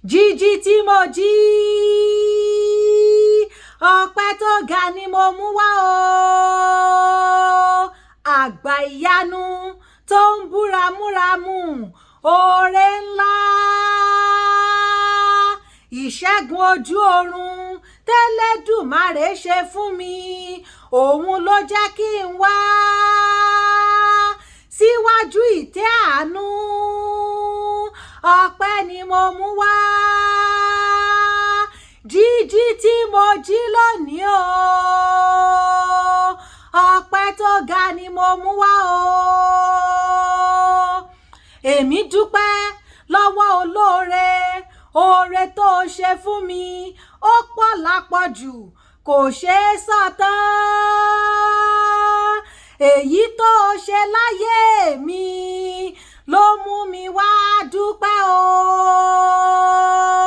jíjí tí mo jí ọpẹ́ tó ga ni mo mú wá o àgbà ìyanu tó ń búramúramù oore ńlá ìṣẹ́gun ojú oorun tẹ́lẹ́dùmarè ṣe fún mi òun ló jẹ́ kí n wá síwájú ìtẹ́ àánú ọpẹ́ ni mo mú wá jíjí tí mo jí lónìí o ọpẹ́ tó ga ni mo mú wá o èmi dúpẹ́ lọ́wọ́ olóore oore tó ṣe fún mi ó pọ̀ lápọ̀jù kò ṣeé sọ tán èyí tó ṣe láyé mi ló mú mi wá dúpẹ́ o.